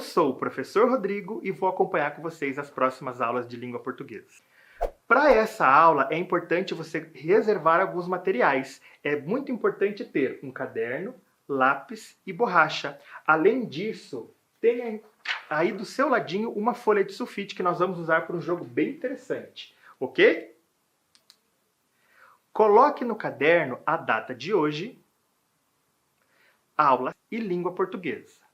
sou o professor Rodrigo e vou acompanhar com vocês as próximas aulas de língua portuguesa. Para essa aula é importante você reservar alguns materiais. É muito importante ter um caderno, lápis e borracha. Além disso, tenha aí do seu ladinho uma folha de sulfite que nós vamos usar para um jogo bem interessante, ok? Coloque no caderno a data de hoje, aula e língua portuguesa.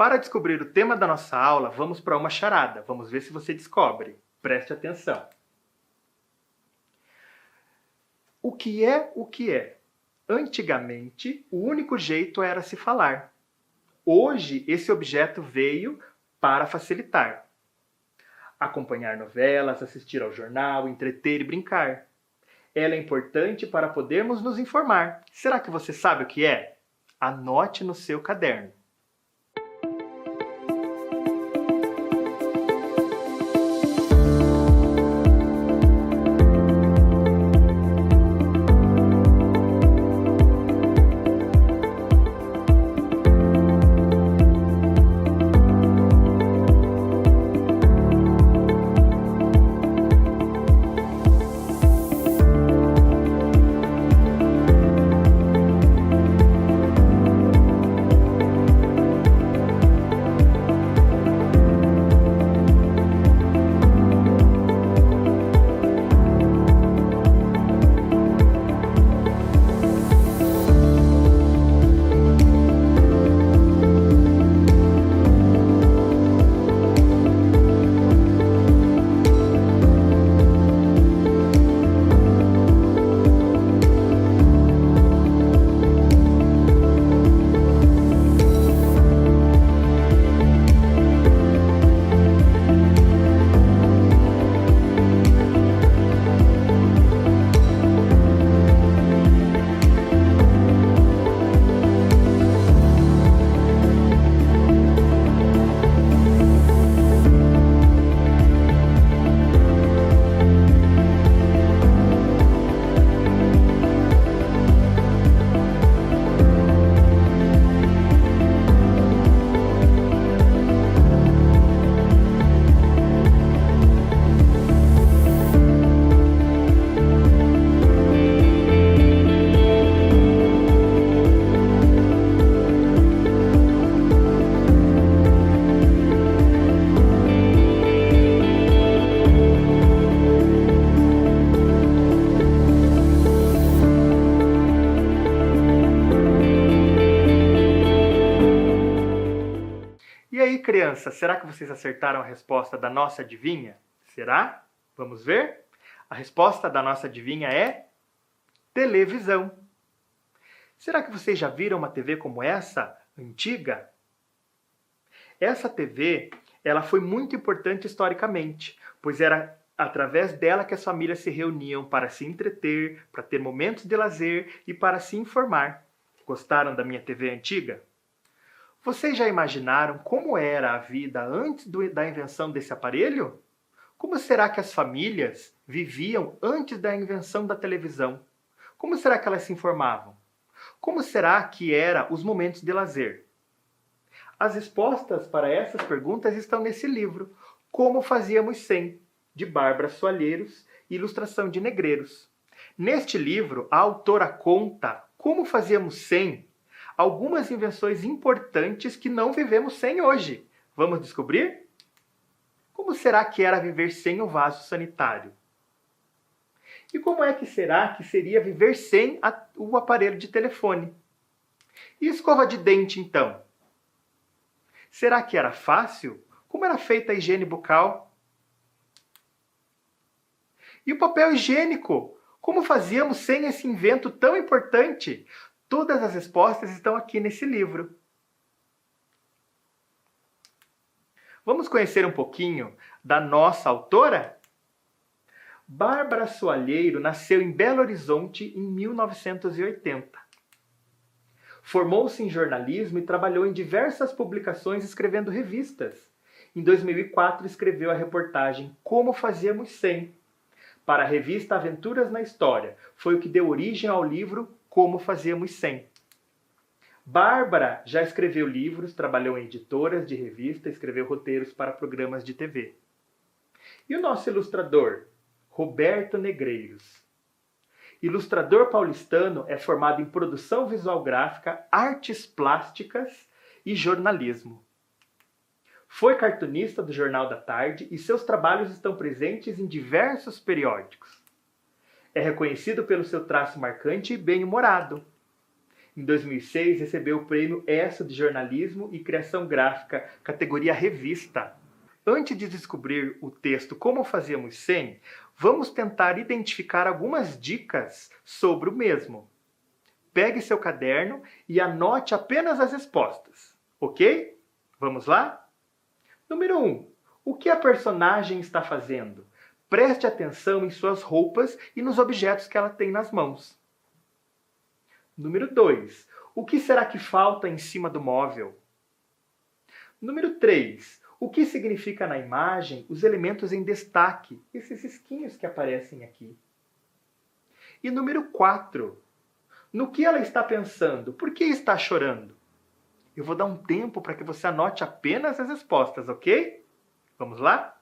Para descobrir o tema da nossa aula, vamos para uma charada. Vamos ver se você descobre. Preste atenção. O que é o que é? Antigamente, o único jeito era se falar. Hoje, esse objeto veio para facilitar. Acompanhar novelas, assistir ao jornal, entreter e brincar. Ela é importante para podermos nos informar. Será que você sabe o que é? Anote no seu caderno. E aí, crianças, será que vocês acertaram a resposta da nossa adivinha? Será? Vamos ver? A resposta da nossa adivinha é televisão. Será que vocês já viram uma TV como essa, antiga? Essa TV, ela foi muito importante historicamente, pois era através dela que as famílias se reuniam para se entreter, para ter momentos de lazer e para se informar. Gostaram da minha TV antiga? Vocês já imaginaram como era a vida antes da invenção desse aparelho? Como será que as famílias viviam antes da invenção da televisão? Como será que elas se informavam? Como será que eram os momentos de lazer? As respostas para essas perguntas estão nesse livro, Como Fazíamos Sem, de Bárbara Soalheiros, ilustração de Negreiros. Neste livro, a autora conta como fazíamos sem algumas invenções importantes que não vivemos sem hoje. Vamos descobrir? Como será que era viver sem o vaso sanitário? E como é que será que seria viver sem o aparelho de telefone? E escova de dente, então? Será que era fácil? Como era feita a higiene bucal? E o papel higiênico? Como fazíamos sem esse invento tão importante? Todas as respostas estão aqui nesse livro. Vamos conhecer um pouquinho da nossa autora? Bárbara Soalheiro nasceu em Belo Horizonte em 1980. Formou-se em jornalismo e trabalhou em diversas publicações escrevendo revistas. Em 2004 escreveu a reportagem Como Fazíamos Sem, para a revista Aventuras na História. Foi o que deu origem ao livro Como Fazíamos Sem. Bárbara já escreveu livros, trabalhou em editoras de revista, escreveu roteiros para programas de TV. E o nosso ilustrador? Roberto Negreiros. Ilustrador paulistano, é formado em produção visual gráfica, artes plásticas e jornalismo. Foi cartunista do Jornal da Tarde e seus trabalhos estão presentes em diversos periódicos. É reconhecido pelo seu traço marcante e bem-humorado. Em 2006, recebeu o prêmio ESSO de Jornalismo e Criação Gráfica, categoria Revista. Antes de descobrir o texto Como Fazíamos Sem, vamos tentar identificar algumas dicas sobre o mesmo. Pegue seu caderno e anote apenas as respostas, ok? Vamos lá? Número 1. O que a personagem está fazendo? Preste atenção em suas roupas e nos objetos que ela tem nas mãos. Número 2. O que será que falta em cima do móvel? Número 3. O que significa na imagem os elementos em destaque, esses risquinhos que aparecem aqui? E número 4. No que ela está pensando? Por que está chorando? Eu vou dar um tempo para que você anote apenas as respostas, ok? Vamos lá?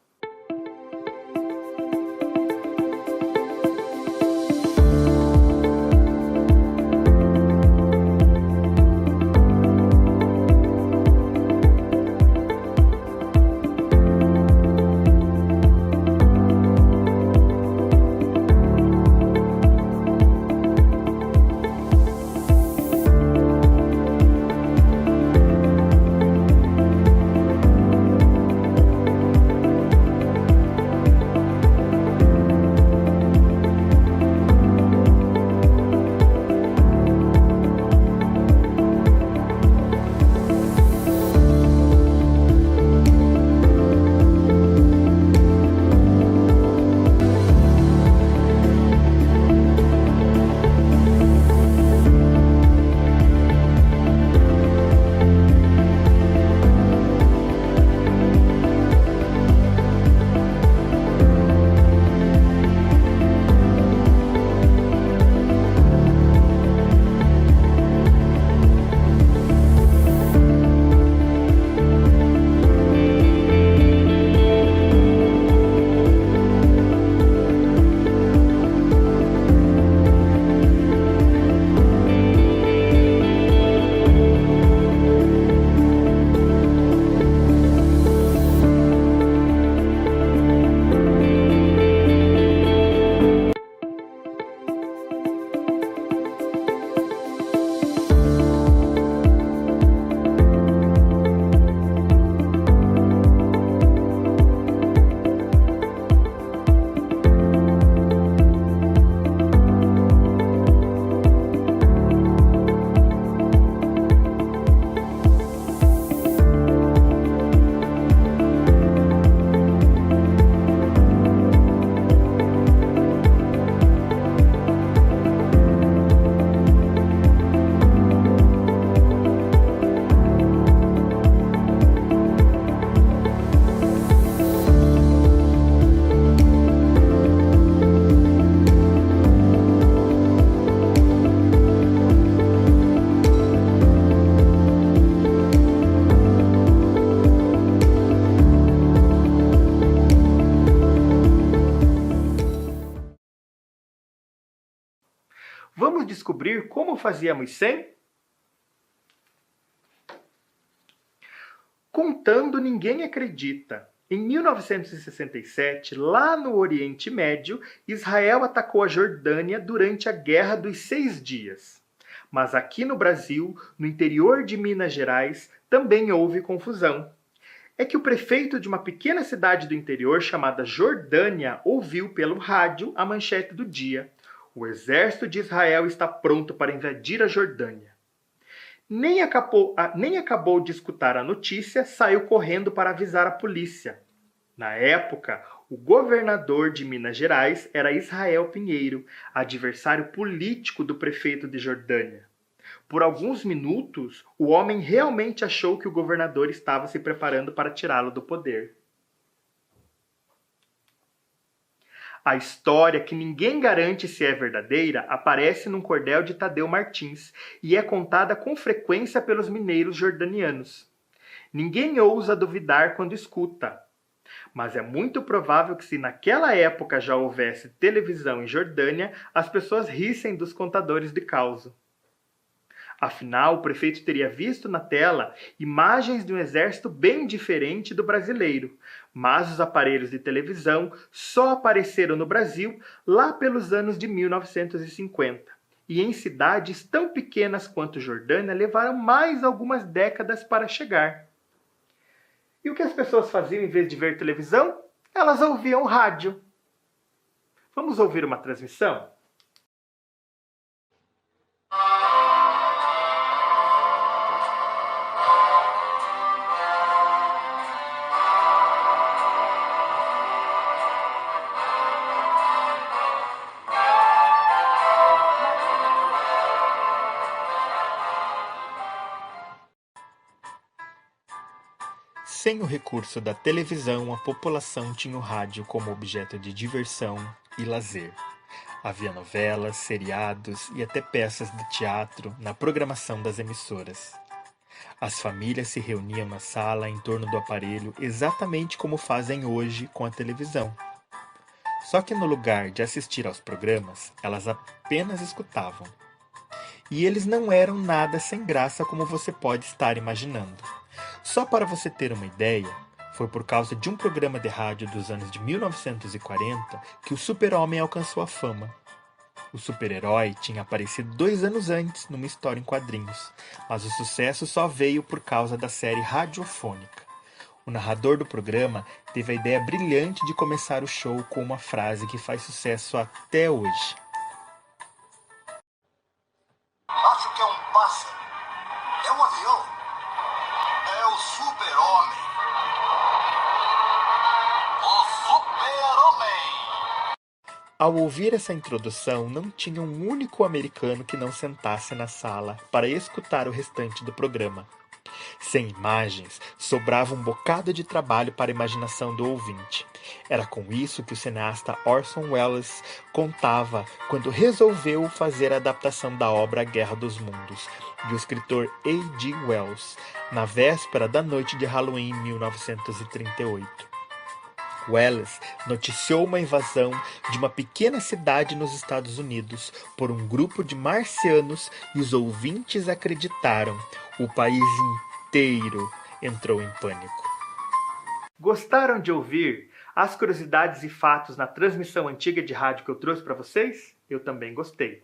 Vamos descobrir como fazíamos sem? Contando, ninguém acredita. Em 1967, lá no Oriente Médio, Israel atacou a Jordânia durante a Guerra dos 6 Dias. Mas aqui no Brasil, no interior de Minas Gerais, também houve confusão. É que o prefeito de uma pequena cidade do interior chamada Jordânia ouviu pelo rádio a manchete do dia: o exército de Israel está pronto para invadir a Jordânia. Nem acabou de escutar a notícia, saiu correndo para avisar a polícia. Na época, o governador de Minas Gerais era Israel Pinheiro, adversário político do prefeito de Jordânia. Por alguns minutos, o homem realmente achou que o governador estava se preparando para tirá-lo do poder. A história, que ninguém garante se é verdadeira, aparece num cordel de Tadeu Martins e é contada com frequência pelos mineiros jordanianos. Ninguém ousa duvidar quando escuta. Mas é muito provável que, se naquela época já houvesse televisão em Jordânia, as pessoas rissem dos contadores de causa. Afinal, o prefeito teria visto na tela imagens de um exército bem diferente do brasileiro, mas os aparelhos de televisão só apareceram no Brasil lá pelos anos de 1950. E em cidades tão pequenas quanto Jordânia levaram mais algumas décadas para chegar. E o que as pessoas faziam em vez de ver televisão? Elas ouviam rádio. Vamos ouvir uma transmissão? Sem o recurso da televisão, a população tinha o rádio como objeto de diversão e lazer. Havia novelas, seriados e até peças de teatro na programação das emissoras. As famílias se reuniam na sala em torno do aparelho exatamente como fazem hoje com a televisão. Só que no lugar de assistir aos programas, elas apenas escutavam. E eles não eram nada sem graça como você pode estar imaginando. Só para você ter uma ideia, foi por causa de um programa de rádio dos anos de 1940 que o Super-Homem alcançou a fama. O super-herói tinha aparecido 2 anos antes numa história em quadrinhos, mas o sucesso só veio por causa da série radiofônica. O narrador do programa teve a ideia brilhante de começar o show com uma frase que faz sucesso até hoje. Acho que é um pássaro. É um avião. É o Super-Homem. O Super-Homem. Ao ouvir essa introdução, não tinha um único americano que não sentasse na sala para escutar o restante do programa. Sem imagens, sobrava um bocado de trabalho para a imaginação do ouvinte. Era com isso que o cineasta Orson Welles contava quando resolveu fazer a adaptação da obra A Guerra dos Mundos, do escritor A.G. Wells, na véspera da noite de Halloween em 1938. Welles noticiou uma invasão de uma pequena cidade nos Estados Unidos por um grupo de marcianos e os ouvintes acreditaram. O país inteiro entrou em pânico. Gostaram de ouvir as curiosidades e fatos na transmissão antiga de rádio que eu trouxe para vocês? Eu também gostei.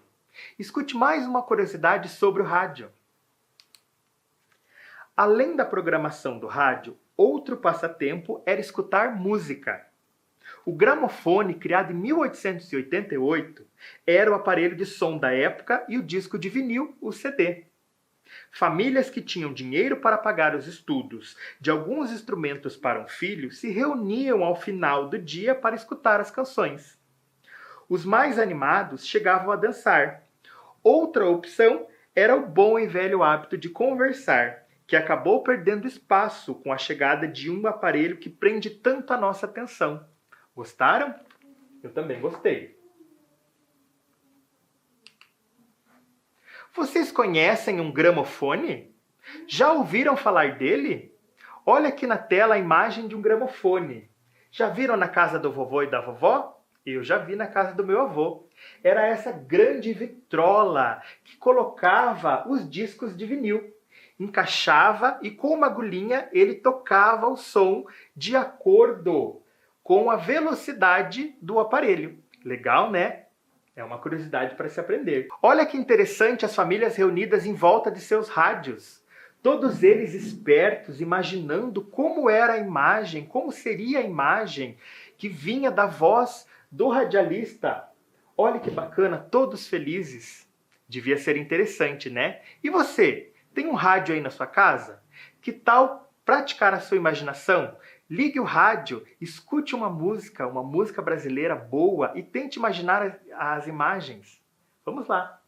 Escute mais uma curiosidade sobre o rádio. Além da programação do rádio, outro passatempo era escutar música. O gramofone, criado em 1888, era o aparelho de som da época e o disco de vinil, o CD. Famílias que tinham dinheiro para pagar os estudos de alguns instrumentos para um filho se reuniam ao final do dia para escutar as canções. Os mais animados chegavam a dançar. Outra opção era o bom e velho hábito de conversar, que acabou perdendo espaço com a chegada de um aparelho que prende tanto a nossa atenção. Gostaram? Eu também gostei. Vocês conhecem um gramofone? Já ouviram falar dele? Olha aqui na tela a imagem de um gramofone. Já viram na casa do vovô e da vovó? Eu já vi na casa do meu avô. Era essa grande vitrola que colocava os discos de vinil. encaixava e com uma agulhinha ele tocava o som de acordo com a velocidade do aparelho. Legal, né? É uma curiosidade para se aprender. Olha que interessante as famílias reunidas em volta de seus rádios. Todos eles espertos, imaginando como era a imagem, como seria a imagem que vinha da voz do radialista. Olha que bacana, todos felizes. Devia ser interessante, né? E você, tem um rádio aí na sua casa? Que tal praticar a sua imaginação? Ligue o rádio, escute uma música brasileira boa e tente imaginar as imagens. Vamos lá.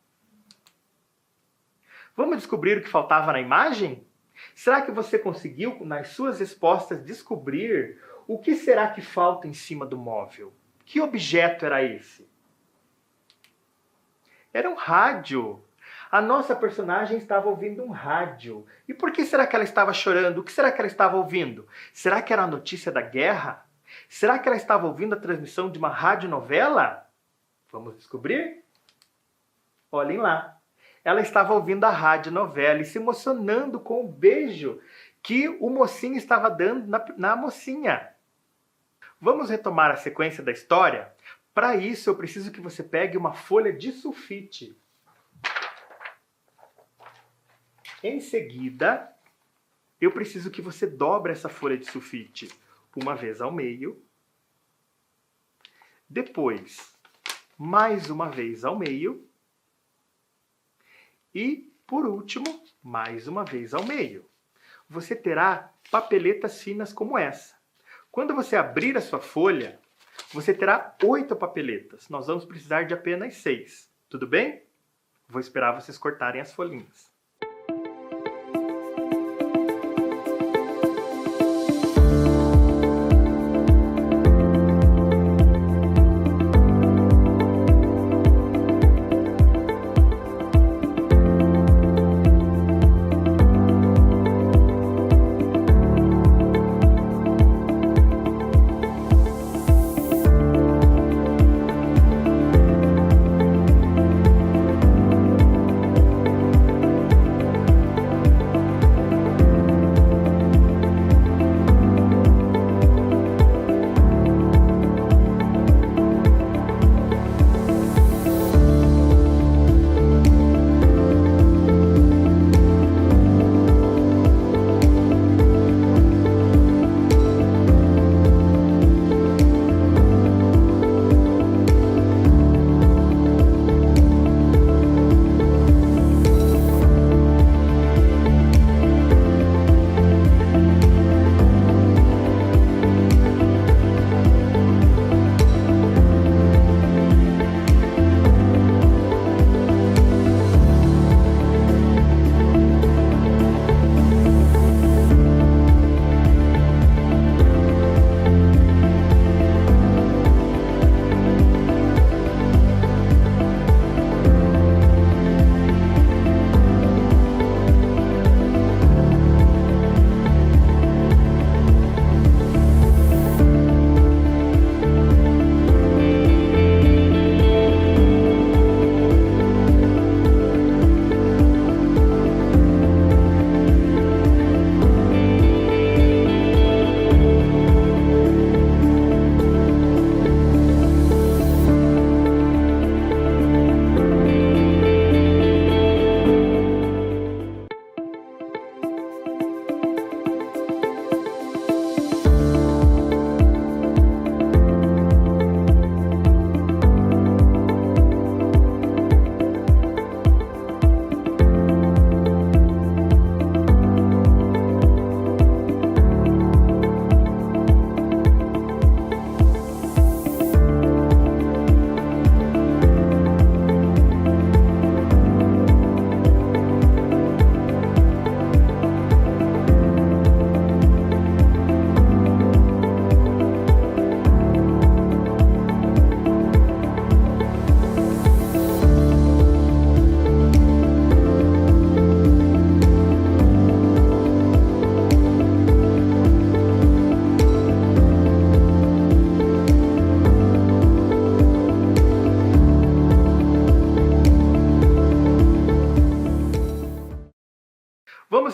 Vamos descobrir o que faltava na imagem? Será que você conseguiu, nas suas respostas, descobrir o que será que falta em cima do móvel? Que objeto era esse? Era um rádio. A nossa personagem estava ouvindo um rádio. E por que será que ela estava chorando? O que será que ela estava ouvindo? Será que era a notícia da guerra? Será que ela estava ouvindo a transmissão de uma radionovela? Vamos descobrir? Olhem lá. Ela estava ouvindo a radionovela e se emocionando com o beijo que o mocinho estava dando na mocinha. Vamos retomar a sequência da história? Para isso, eu preciso que você pegue uma folha de sulfite. Em seguida, eu preciso que você dobre essa folha de sulfite uma vez ao meio. Depois, mais uma vez ao meio. E, por último, mais uma vez ao meio. Você terá papeletas finas como essa. Quando você abrir a sua folha, você terá 8 papeletas. Nós vamos precisar de apenas 6. Tudo bem? Vou esperar vocês cortarem as folhinhas.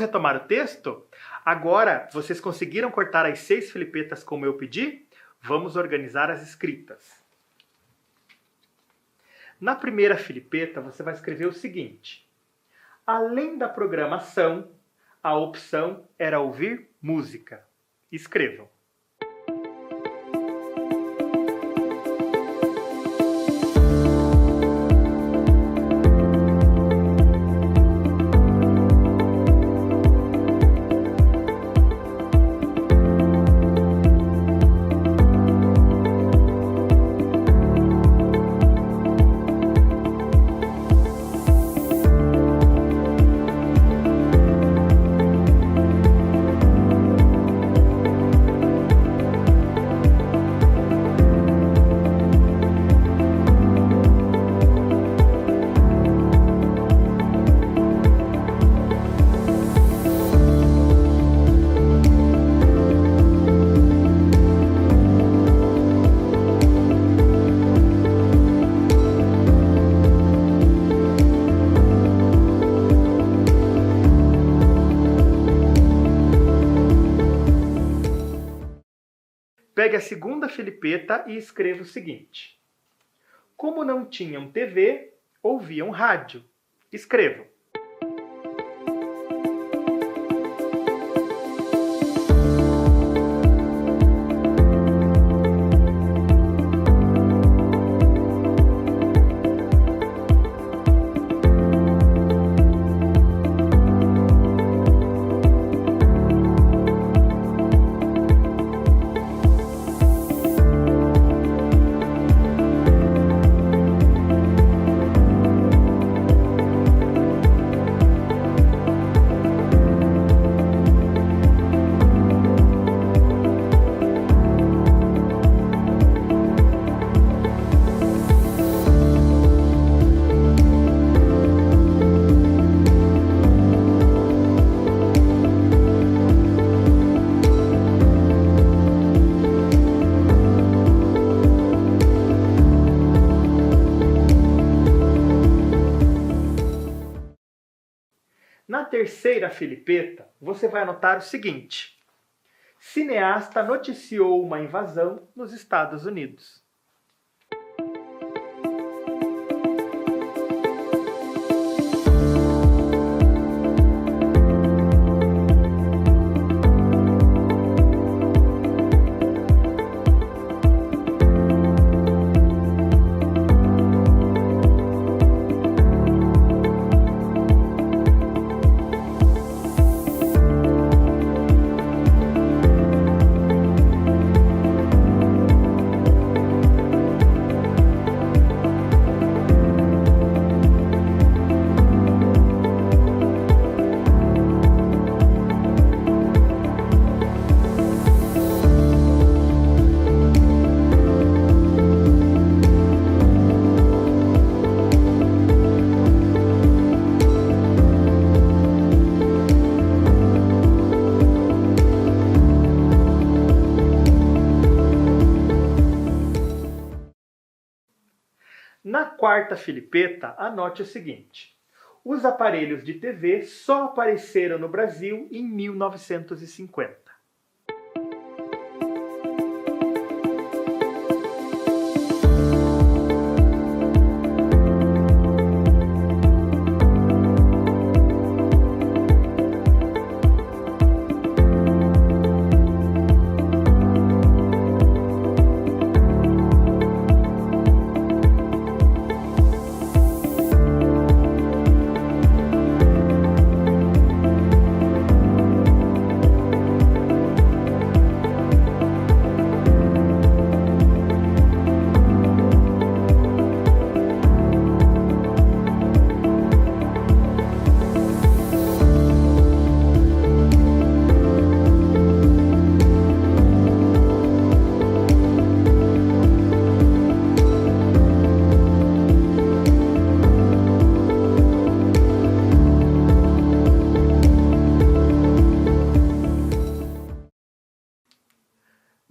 retomar o texto? Agora, vocês conseguiram cortar as 6 filipetas como eu pedi? Vamos organizar as escritas. Na primeira filipeta, você vai escrever o seguinte. Além da programação, a opção era ouvir música. Escrevam. Pegue a segunda filipeta e escreva o seguinte. Como não tinham TV, ouviam rádio. Escrevam. Na terceira filipeta, você vai anotar o seguinte. Cineasta noticiou uma invasão nos Estados Unidos. Na quarta filipeta, anote o seguinte. Os aparelhos de TV só apareceram no Brasil em 1950.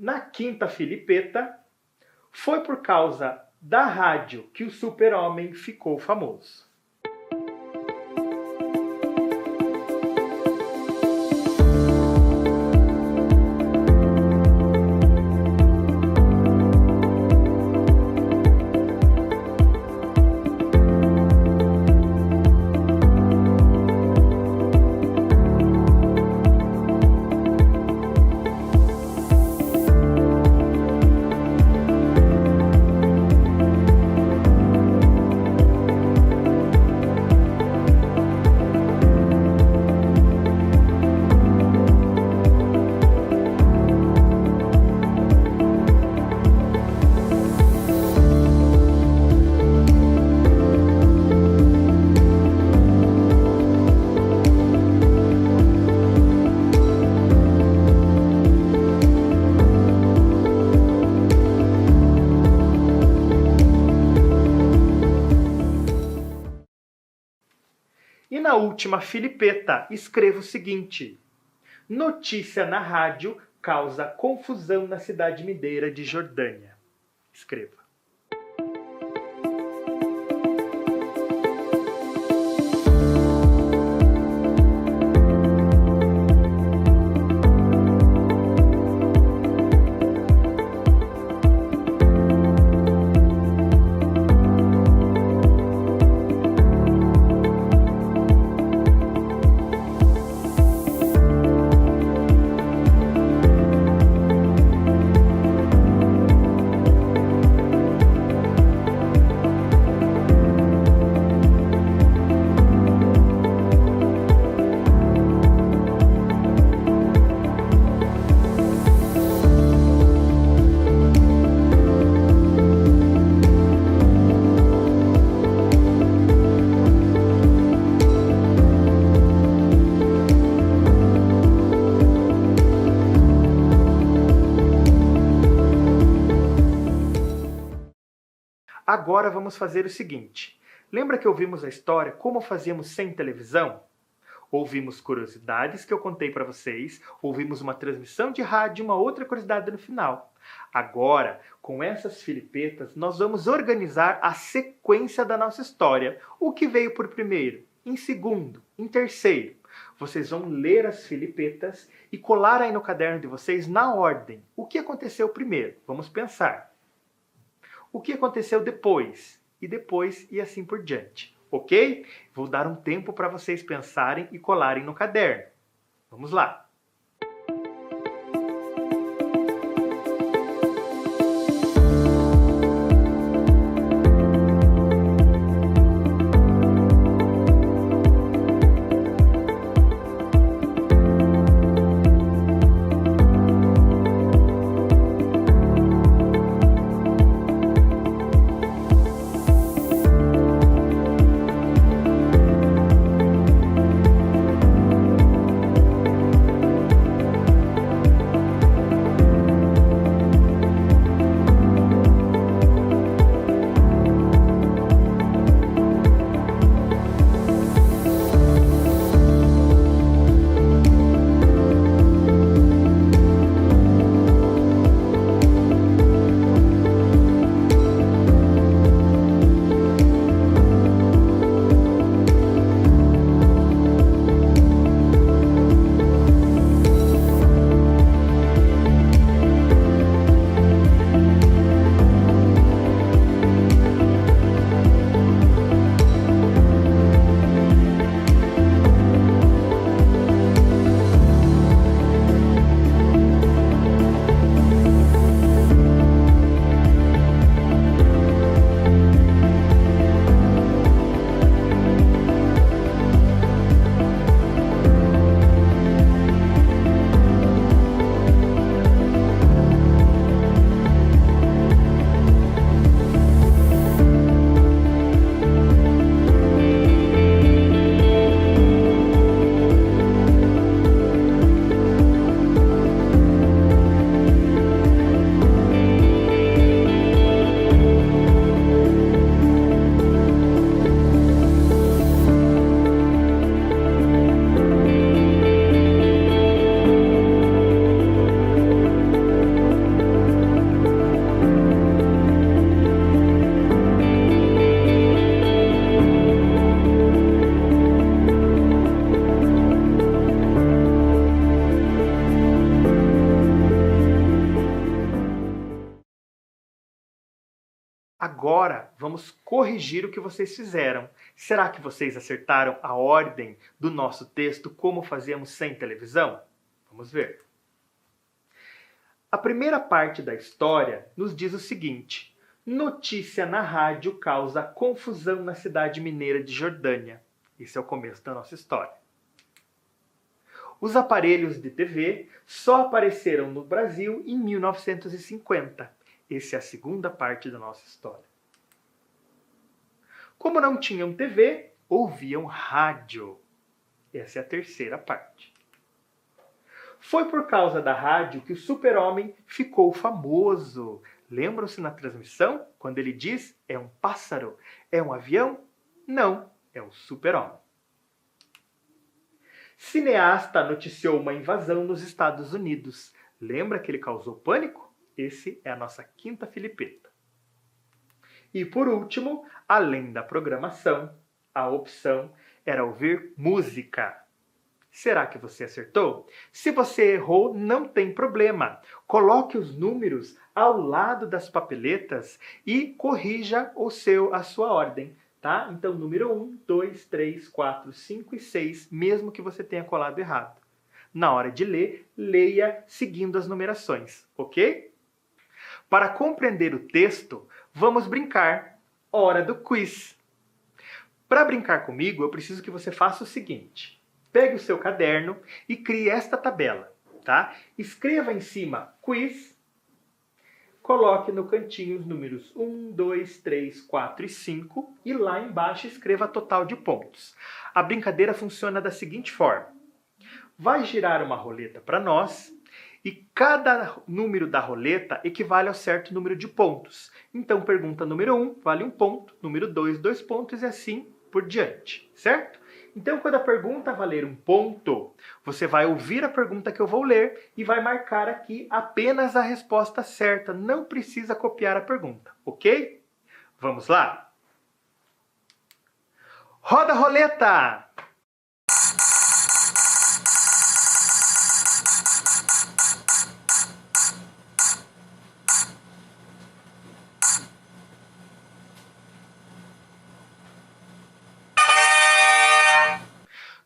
Na quinta filipeta, foi por causa da rádio que o Super-Homem ficou famoso. na última filipeta, escreva o seguinte: notícia na rádio causa confusão na cidade mineira de Jordânia. Escreva. Agora vamos fazer o seguinte. Lembra que ouvimos a história como fazíamos sem televisão? Ouvimos curiosidades que eu contei para vocês, ouvimos uma transmissão de rádio e uma outra curiosidade no final. Agora, com essas filipetas, nós vamos organizar a sequência da nossa história. O que veio por primeiro, em segundo, em terceiro. Vocês vão ler as filipetas e colar aí no caderno de vocês na ordem. O que aconteceu primeiro? Vamos pensar. O que aconteceu depois? E depois e assim por diante. Ok? Vou dar um tempo para vocês pensarem e colarem no caderno. Vamos lá! Agora, vamos corrigir o que vocês fizeram. Será que vocês acertaram a ordem do nosso texto como fazíamos sem televisão? Vamos ver. A primeira parte da história nos diz o seguinte: notícia na rádio causa confusão na cidade mineira de Jordânia. Esse é o começo da nossa história. Os aparelhos de TV só apareceram no Brasil em 1950. Essa é a segunda parte da nossa história. Como não tinham TV, ouviam rádio. Essa é a terceira parte. Foi por causa da rádio que o Super-Homem ficou famoso. Lembram-se na transmissão, quando ele diz, é um pássaro? É um avião? Não, é o Super-Homem. Cineasta noticiou uma invasão nos Estados Unidos. Lembra que ele causou pânico? Esse é a nossa quinta filipeta. E por último, além da programação, a opção era ouvir música. Será que você acertou? Se você errou, não tem problema. Coloque os números ao lado das papeletas e corrija a sua ordem, tá? Então, número 1, 2, 3, 4, 5 e 6, mesmo que você tenha colado errado. Na hora de ler, leia seguindo as numerações, ok? Para compreender o texto, vamos brincar. Hora do quiz. Para brincar comigo, eu preciso que você faça o seguinte. Pegue o seu caderno e crie esta tabela, tá? Escreva em cima quiz, coloque no cantinho os números 1, 2, 3, 4 e 5 e lá embaixo escreva total de pontos. A brincadeira funciona da seguinte forma. Vai girar uma roleta para nós e cada número da roleta equivale ao certo número de pontos. Então, pergunta número 1 vale 1 ponto, número 2, 2 pontos e assim por diante, certo? Então, quando a pergunta valer 1 ponto, você vai ouvir a pergunta que eu vou ler e vai marcar aqui apenas a resposta certa. Não precisa copiar a pergunta, ok? Vamos lá? Roda a roleta!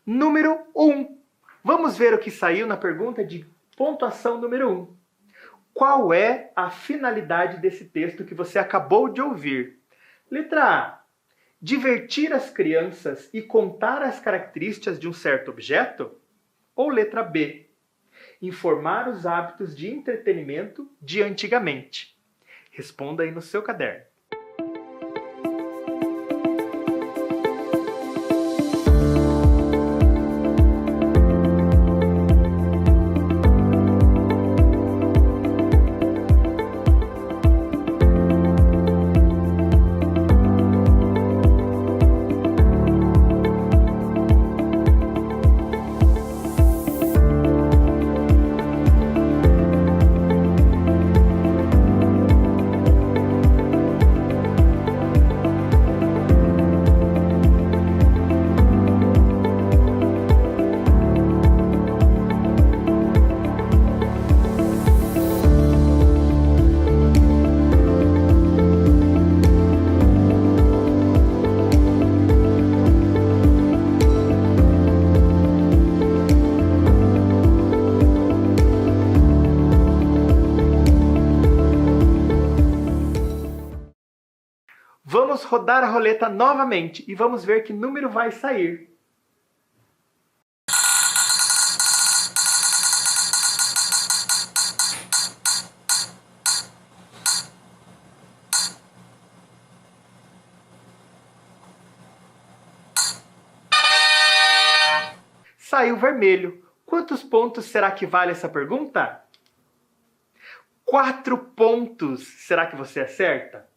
Número 1. Vamos ver o que saiu na pergunta de pontuação número 1. Qual é a finalidade desse texto que você acabou de ouvir? Letra A. Divertir as crianças e contar as características de um certo objeto? Ou letra B. Informar os hábitos de entretenimento de antigamente? Responda aí no seu caderno. Vamos rodar a roleta novamente e vamos ver que número vai sair. Saiu vermelho. Quantos pontos será que vale essa pergunta? 4 pontos. Será que você acerta?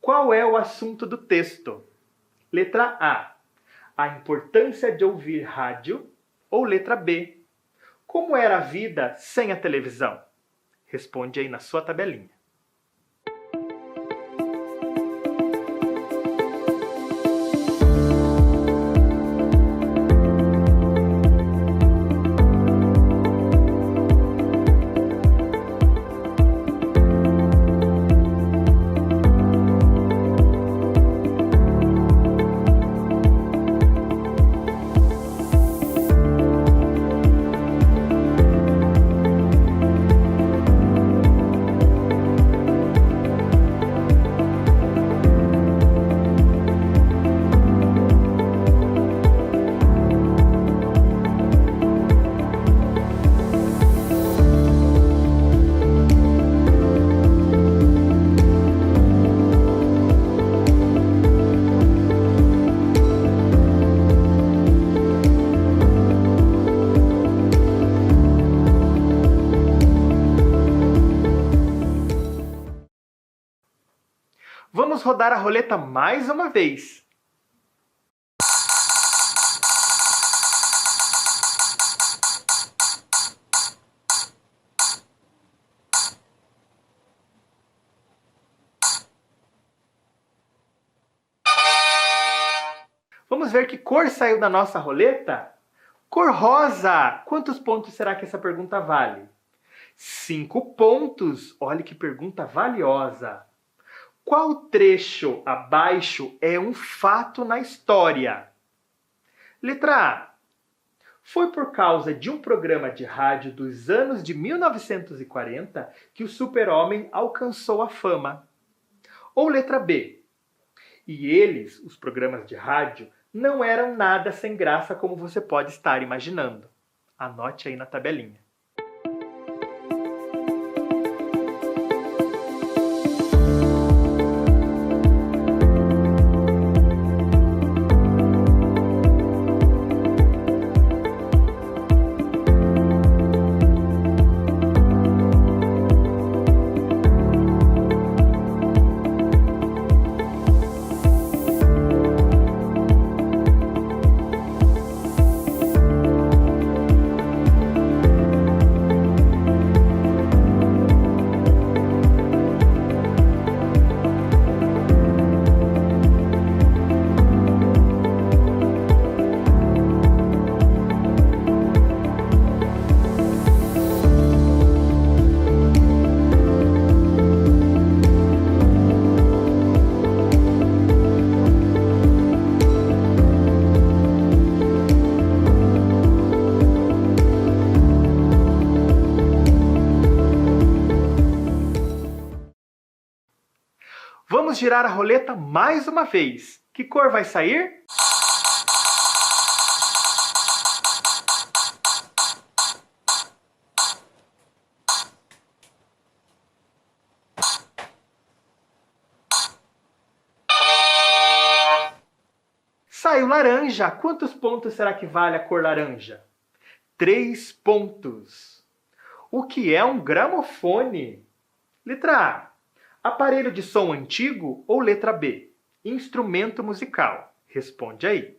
Qual é o assunto do texto? Letra A. A importância de ouvir rádio. Ou letra B. Como era a vida sem a televisão? Responde aí na sua tabelinha. Vamos rodar a roleta mais uma vez. Vamos ver que cor saiu da nossa roleta? Cor rosa! Quantos pontos será que essa pergunta vale? 5 pontos! Olha que pergunta valiosa! Qual trecho abaixo é um fato na história? Letra A. Foi por causa de um programa de rádio dos anos de 1940 que o Super-Homem alcançou a fama. Ou letra B. E eles, os programas de rádio, não eram nada sem graça como você pode estar imaginando. Anote aí na tabelinha. Vamos girar a roleta mais uma vez. Que cor vai sair? Saiu laranja. Quantos pontos será que vale a cor laranja? 3 pontos. O que é um gramofone? Letra A. Aparelho de som antigo ou letra B? Instrumento musical. Responde aí.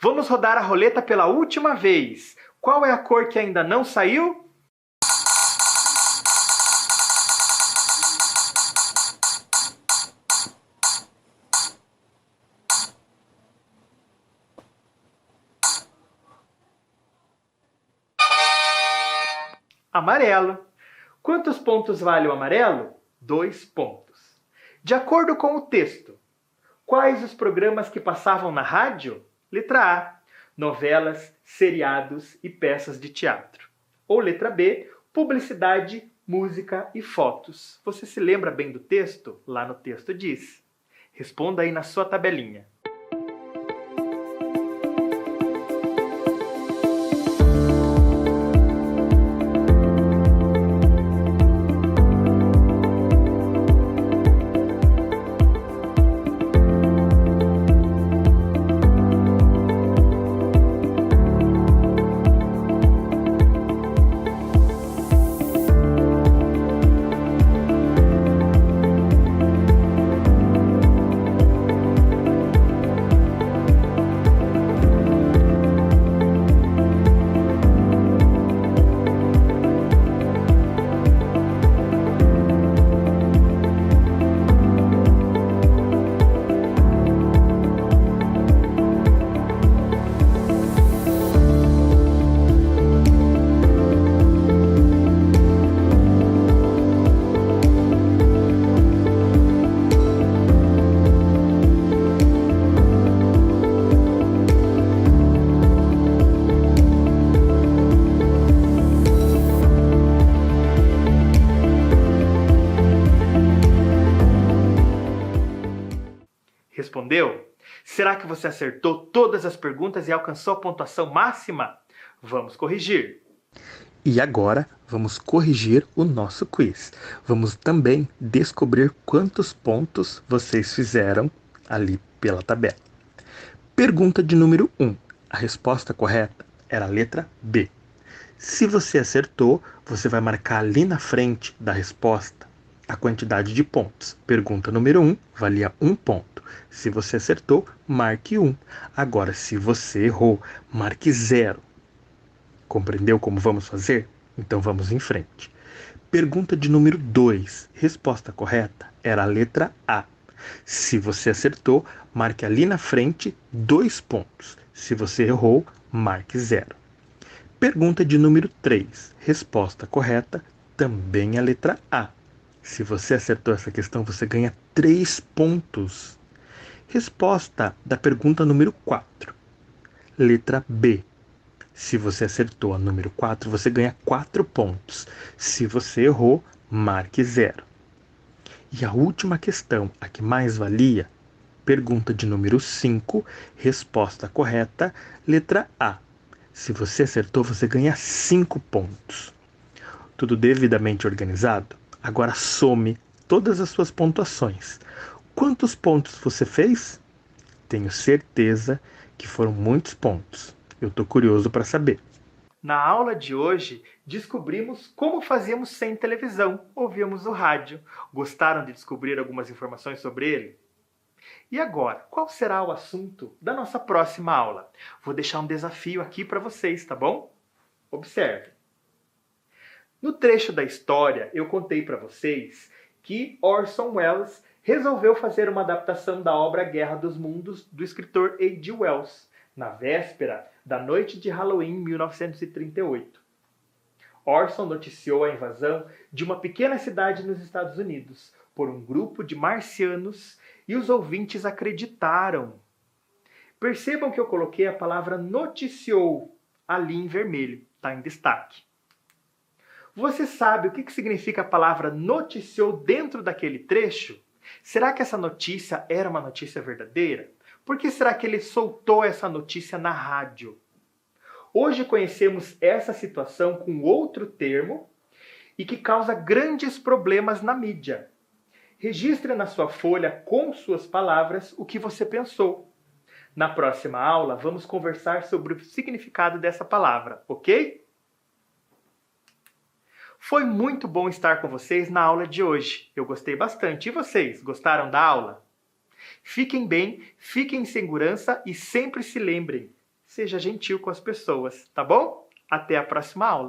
Vamos rodar a roleta pela última vez. Qual é a cor que ainda não saiu? Amarelo. Quantos pontos vale o amarelo? 2 pontos. De acordo com o texto, quais os programas que passavam na rádio? Letra A. Novelas, seriados e peças de teatro. Ou letra B. Publicidade, música e fotos. Você se lembra bem do texto? Lá no texto diz. Responda aí na sua tabelinha. respondeu? Será que você acertou todas as perguntas e alcançou a pontuação máxima? Vamos corrigir. E agora vamos corrigir o nosso quiz. Vamos também descobrir quantos pontos vocês fizeram ali pela tabela. Pergunta de número 1. A resposta correta era a letra B. Se você acertou, você vai marcar ali na frente da resposta a quantidade de pontos. Pergunta número 1 valia 1 ponto. Se você acertou, marque 1. Agora, se você errou, marque 0. Compreendeu como vamos fazer? Então vamos em frente. Pergunta de número 2. Resposta correta era a letra A. Se você acertou, marque ali na frente 2 pontos. Se você errou, marque 0. Pergunta de número 3. Resposta correta também a letra A. Se você acertou essa questão, você ganha 3 pontos. Resposta da pergunta número 4. Letra B. Se você acertou a número 4, você ganha 4 pontos. Se você errou, marque 0. E a última questão, a que mais valia, pergunta de número 5, resposta correta, letra A. Se você acertou, você ganha 5 pontos. Tudo devidamente organizado? Agora some todas as suas pontuações. Quantos pontos você fez? Tenho certeza que foram muitos pontos. Eu estou curioso para saber. Na aula de hoje, descobrimos como fazíamos sem televisão, ouvíamos o rádio. Gostaram de descobrir algumas informações sobre ele? E agora, qual será o assunto da nossa próxima aula? Vou deixar um desafio aqui para vocês, tá bom? Observe. No trecho da história, eu contei para vocês que Orson Welles resolveu fazer uma adaptação da obra Guerra dos Mundos do escritor H.G. Wells, na véspera da noite de Halloween 1938. Orson noticiou a invasão de uma pequena cidade nos Estados Unidos por um grupo de marcianos e os ouvintes acreditaram. Percebam que eu coloquei a palavra noticiou ali em vermelho, está em destaque. Você sabe o que significa a palavra noticiou dentro daquele trecho? Será que essa notícia era uma notícia verdadeira? Por que será que ele soltou essa notícia na rádio? Hoje conhecemos essa situação com outro termo e que causa grandes problemas na mídia. Registre na sua folha com suas palavras o que você pensou. Na próxima aula, vamos conversar sobre o significado dessa palavra, ok? Foi muito bom estar com vocês na aula de hoje. Eu gostei bastante. E vocês, gostaram da aula? Fiquem bem, fiquem em segurança e sempre se lembrem, seja gentil com as pessoas, tá bom? Até a próxima aula!